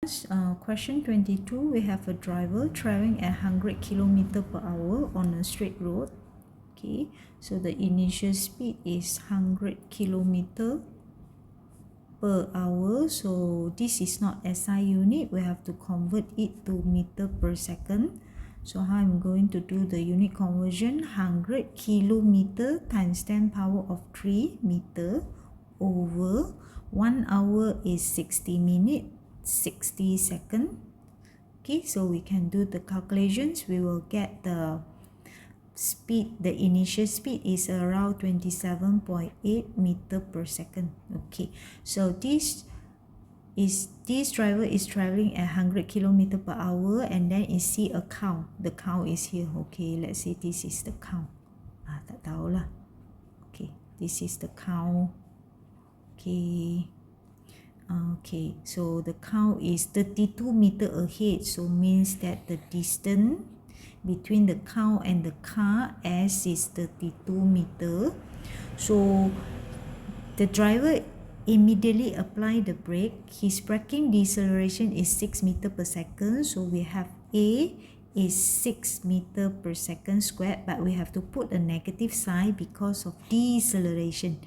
Question 22, we have a driver traveling at 100 km per hour on a straight road. Okay, so the initial speed is 100 km per hour. So this is not SI unit, we have to convert it to meter per second. So how I'm going to do the unit conversion, 100 km times 10 power of 3 meter over 1 hour is 60 minutes, 60 seconds. Okay, so we can do the calculations. We will get the speed, the initial speed is around 27.8 meter per second. Okay, so this driver is traveling at 100 km per hour, and then you see a cow. The cow is here. Okay, let's say this is the cow. Tak tahulah. Okay, this is the cow. Okay. Okay, so the cow is 32 meter ahead, so means that the distance between the cow and the car S is 32 meter. So the driver immediately apply the brake. His braking deceleration is 6 meter per second, so we have A is 6 meter per second squared, but we have to put a negative sign because of deceleration.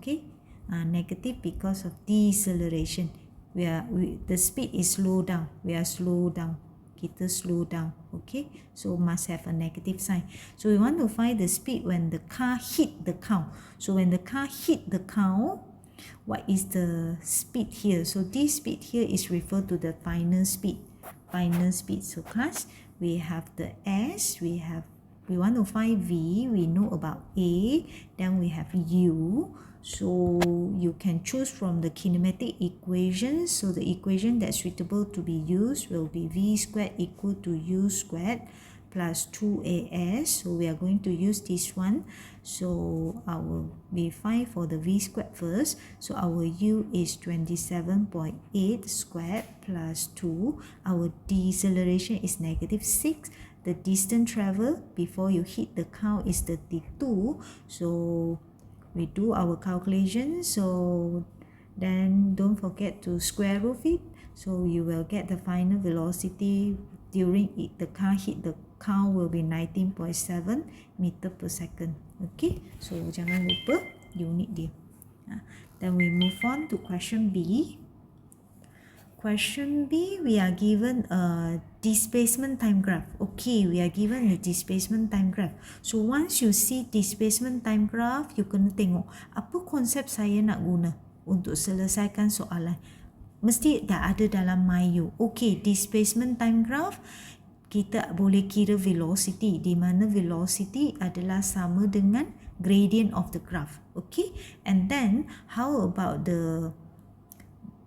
Okay, negative because of deceleration. The speed is slow down. We are slow down. Kita slow down. Okay, so must have a negative sign. So we want to find the speed when the car hit the cow. So when the car hit the cow, what is the speed here? So this speed here is referred to the final speed. Final speed. So class, we have the S, we want to find V, we know about A, then we have U. So you can choose from the kinematic equation. So the equation that's suitable to be used will be V squared equal to U squared plus 2AS. So we are going to use this one. So we find for the V squared first. So our U is 27.8 squared plus 2. Our deceleration is -6. The distance traveled before you hit the cow is 32. So we do our calculation. So then don't forget to square root it. So you will get the final velocity during the car hit the cow will be 19.7 meter per second. Okay, so jangan lupa unit dia. Then we move on to question B. Question B, we are given a displacement time graph. Okay, we are given a displacement time graph. So once you see displacement time graph, you kena tengok apa konsep saya nak guna untuk selesaikan soalan. Mesti dah ada dalam MyU. Okay, displacement time graph, kita boleh kira velocity, di mana velocity adalah sama dengan gradient of the graph. Okay, and then how about the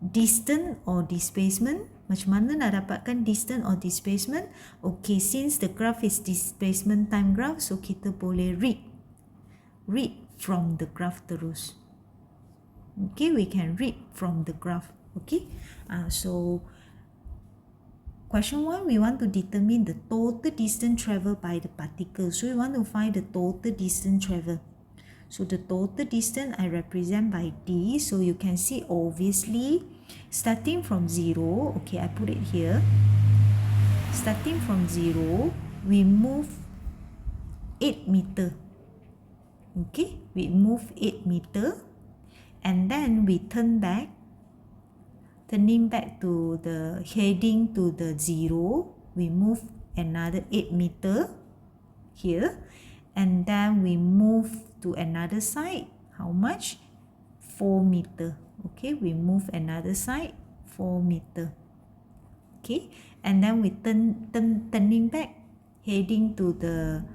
distance or displacement? Macam mana nak dapatkan distance or displacement? Okay, since the graph is displacement time graph, so kita boleh read from the graph terus. Okay, we can read from the graph. Okay, so question 1, we want to determine the total distance traveled by the particle. So we want to find the total distance traveled. So the total distance I represent by D. So you can see obviously starting from 0, okay, I put it here. Starting from 0, we move 8 meter. Okay, we move 8 meter and then we turn back. Turning back to the heading to the 0, we move another 8 meter here, and then we move to another side. How much? 4 meter. Okay, we move another side 4 meter. Okay, and then we turning back, heading to the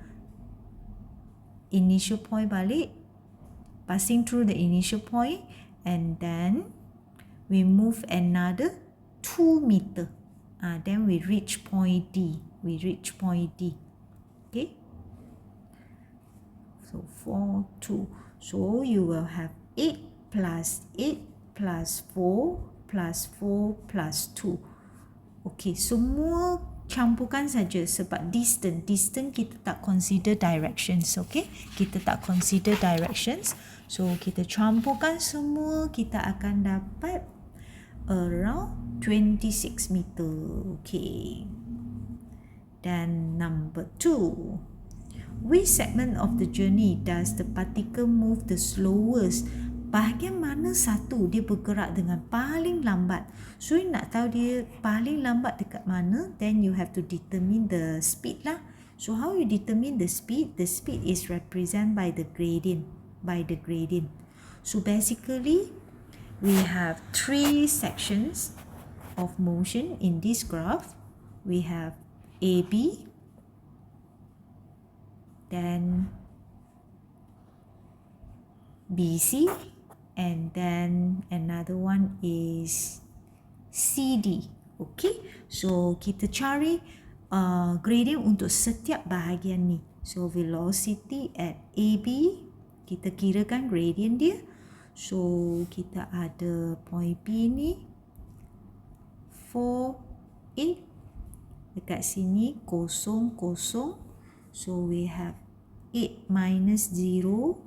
initial point balik, passing through the initial point, and then we move another 2 meter. Then we reach point D. We reach point D. Okay. So 4, 2. So you will have 8 plus 8 plus 4 plus 4 plus 2. Okay, semua campurkan saja sebab distance kita tak consider directions. Okay, kita tak consider directions. So kita campurkan semua, kita akan dapat Around 26 meter. Okay. Then number 2. Which segment of the journey does the particle move the slowest? Bahagian mana satu dia bergerak dengan paling lambat? So, you nak tahu dia paling lambat dekat mana, then you have to determine the speed lah. So, how you determine the speed? The speed is represented by the gradient. So, basically, we have 3 sections of motion in this graph. We have AB, then BC, and then another one is CD. Okay, so kita cari gradient untuk setiap bahagian ni. So velocity at AB, kita kirakan gradient dia. So kita ada point B ni 4, 8. Dekat sini 0, 0. So we have 8 minus 0,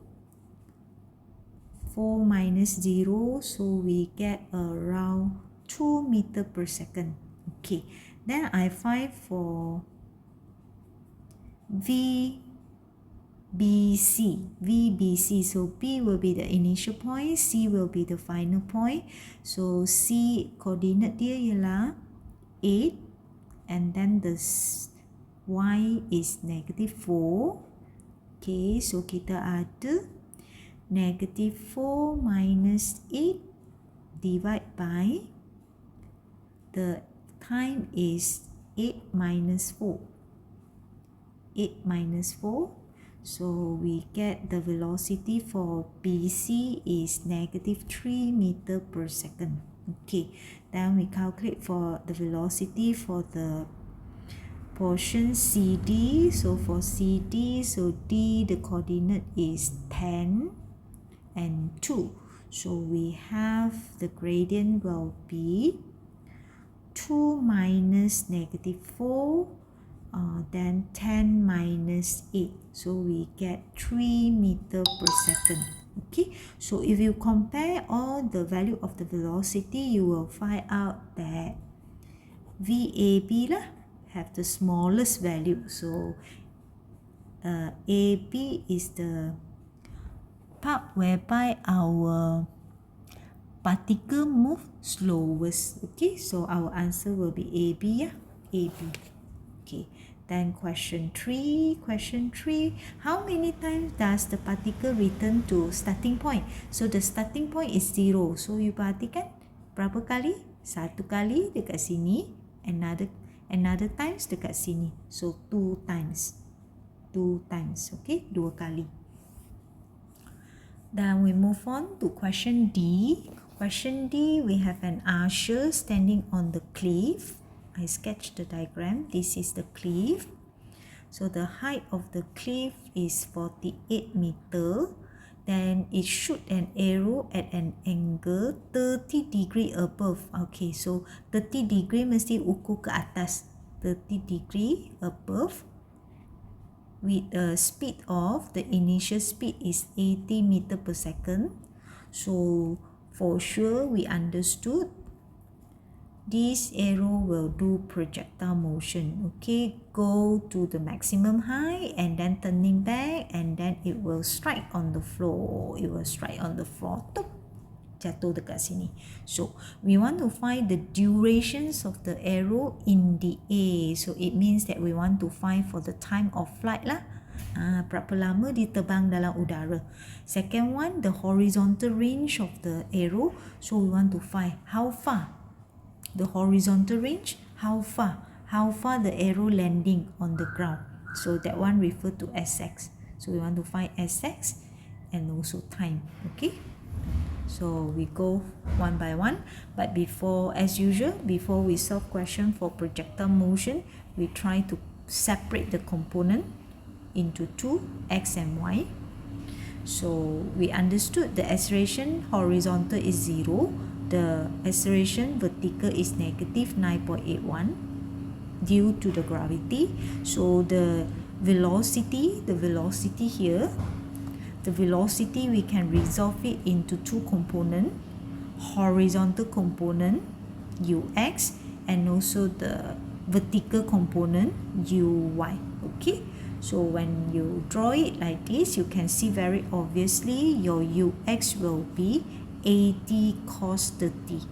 4 minus 0. So we get around 2 meter per second. Okay. Then I find for VBC. So B will be the initial point, C will be the final point. So C coordinate dia ialah 8. And then the y is negative 4. Okay, so kita ada negative 4 minus 8 divide by the time is 8 minus 4. 8 minus 4. So we get the velocity for BC is negative 3 meter per second. Okay, then we calculate for the velocity for the portion CD. So for CD, so D, the coordinate is 10 and 2. So we have the gradient will be 2 minus negative 4, then 10 minus 8. So we get 3 meter per second. Okay, so if you compare all the value of the velocity, you will find out that VAB lah have the smallest value. So AB is the part whereby our particle move slowest. Okay, so our answer will be AB. AB. Okay. Then question 3. How many times does the particle return to starting point? So the starting point is 0. So you perhatikan berapa kali? 1 kali dekat sini, another times dekat sini. So 2 times. Okay, 2 kali. Then we move on to question D. Question D, we have an usher standing on the cliff. I sketched the diagram. This is the cliff. So the height of the cliff is 48 meter. Then it shoot an arrow at an angle 30 degree above. Okay, so 30 degree mesti ukur ke atas. 30 degree above. With a speed of, the initial speed is 80 meter per second. So for sure we understood this arrow will do projectile motion. Okay, go to the maximum height and then turning back, and then it will strike on the floor. Tup, jatuh dekat sini. So we want to find the durations of the arrow in the air. So it means that we want to find for the time of flight lah. Berapa lama dia terbang dalam udara. Second one, the horizontal range of the arrow. So we want to find how far. The horizontal range, how far the arrow landing on the ground. So that one refer to SX. So we want to find SX and also time. Okay, so we go one by one, but as usual, before we solve question for projectile motion, we try to separate the component into 2, X and Y. So we understood the acceleration horizontal is 0. The acceleration vertical is negative 9.81 due to the gravity. So the velocity here, we can resolve it into 2 components. horizontal component ux and also the vertical component uy. Okay, so when you draw it like this, you can see very obviously your ux will be 80 cos 30.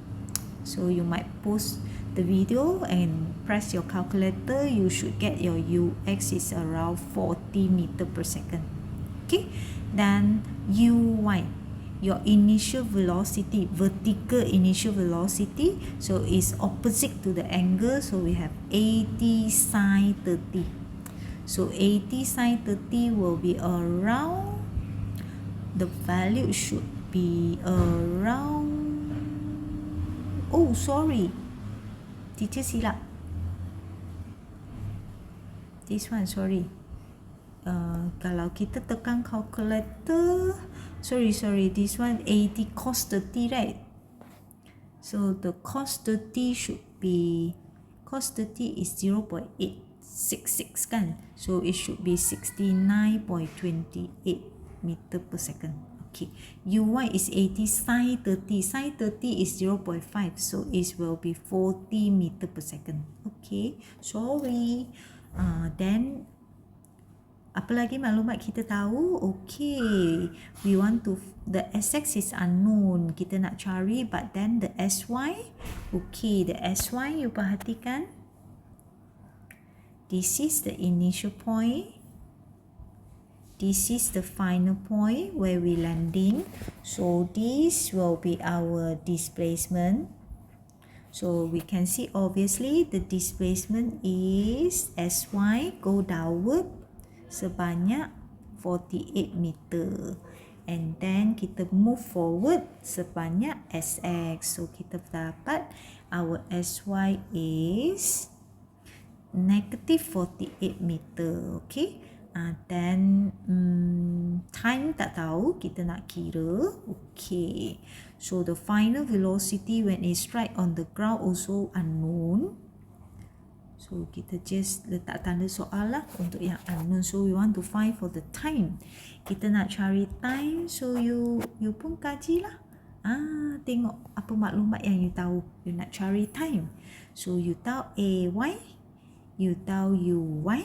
So you might pause the video and press your calculator. You should get your ux is around 40 meter per second. Okay, then uy, your initial velocity, vertical initial velocity, so is opposite to the angle, so we have 80 sine 30. So 80 sine 30 will be around, the value should be around, oh sorry, teacher silap, this one sorry. Kalau kita tekan calculator, sorry, this one 80 cos 30, right? So the cos 30 should be, cos 30 is 0.866 kan? So it should be 69.28 meter per second. Okay, uy is 80 sine 30. Sine 30 is 0.5, so it will be 40 meter per second. Okay, sorry. Then apa lagi maklumat kita tahu? Okay, we want to, the sx is unknown, kita nak cari, but then the sy, okay, the sy you perhatikan, this is the initial point, this is the final point where we landing, so this will be our displacement. So we can see obviously the displacement is sy go downward sebanyak 48 meter, and then kita move forward sebanyak sx, so kita dapat our sy is negative 48 meter. Okay, then time tak tahu, kita nak kira. Okay, so the final velocity when it strike on the ground also unknown. So kita just letak tanda soal lah untuk yang unknown. So we want to find for the time. Kita nak cari time, so you pun kaji lah. Tengok apa maklumat yang you tahu. You nak cari time. So you tahu ay, you tahu uy,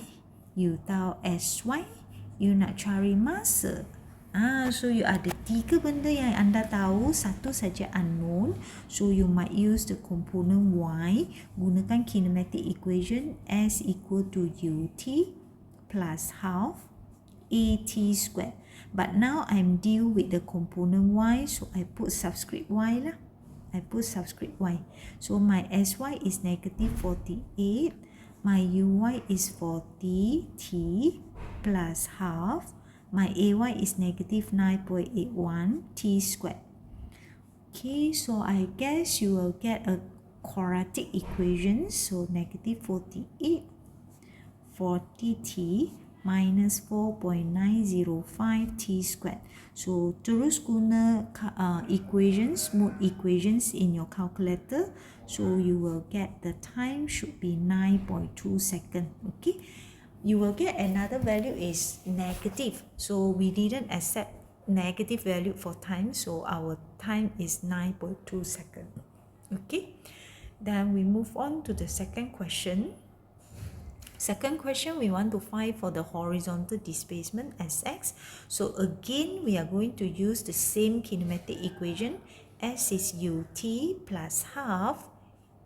you tahu sy, you nak cari masa. So you ada 3 benda yang anda tahu, satu saja unknown. So you might use the component y, gunakan kinematic equation S equal to ut plus half at squared. But now I'm deal with the component y, so I put subscript y lah. I put subscript y. So my sy is negative 48, my uy is 40 t plus half, my ay is negative 9.81 t squared. Okay, so I guess you will get a quadratic equation. So negative 48 40t minus 4.905 t squared. So terus guna equations, smooth equations in your calculator. So you will get the time should be 9.2 seconds. Okay, you will get another value is negative. So we didn't accept negative value for time, so our time is 9.2 seconds. Okay, then we move on to the second question. Second question, we want to find for the horizontal displacement sx. So again, we are going to use the same kinematic equation. S is ut plus half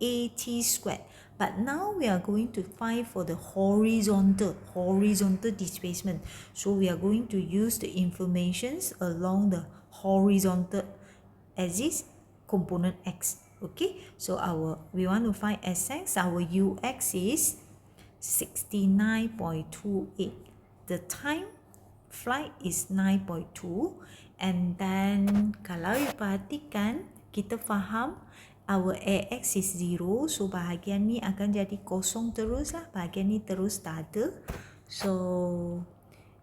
at squared. But now we are going to find for the horizontal displacement. So we are going to use the informations along the horizontal axis component x. Okay, so we want to find sx. Our ux is 69.28. The time flight is 9.2, and then kalau you perhatikan, kita faham our ax is 0, so bahagian ni akan jadi kosong terus lah, bahagian ni terus tak ada. So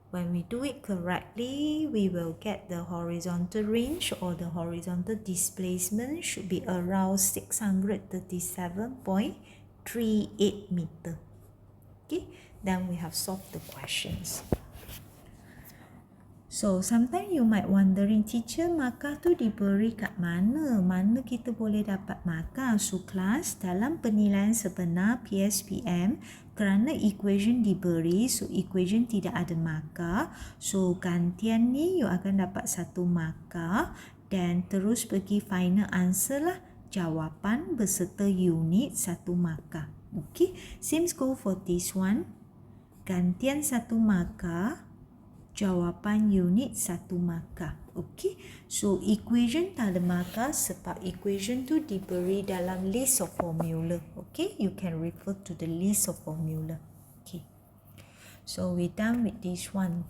when we do it correctly, we will get the horizontal range or the horizontal displacement should be around 637.38 meter. Okay, then we have solved the questions. So, sometimes you might wondering, teacher, markah tu diberi kat mana? Mana kita boleh dapat markah? So, kelas, dalam penilaian sebenar PSPM, kerana equation diberi, so equation tidak ada markah. So, gantian ni you akan dapat 1 markah dan terus pergi final answer lah. Jawapan beserta unit 1 markah. Okay, same go for this one. Gantian 1 markah. Jawapan unit 1 markah. Okey. So equation tak ada markah sebab equation tu diberi dalam list of formula. Okey. You can refer to the list of formula. Okay. So we done with this one.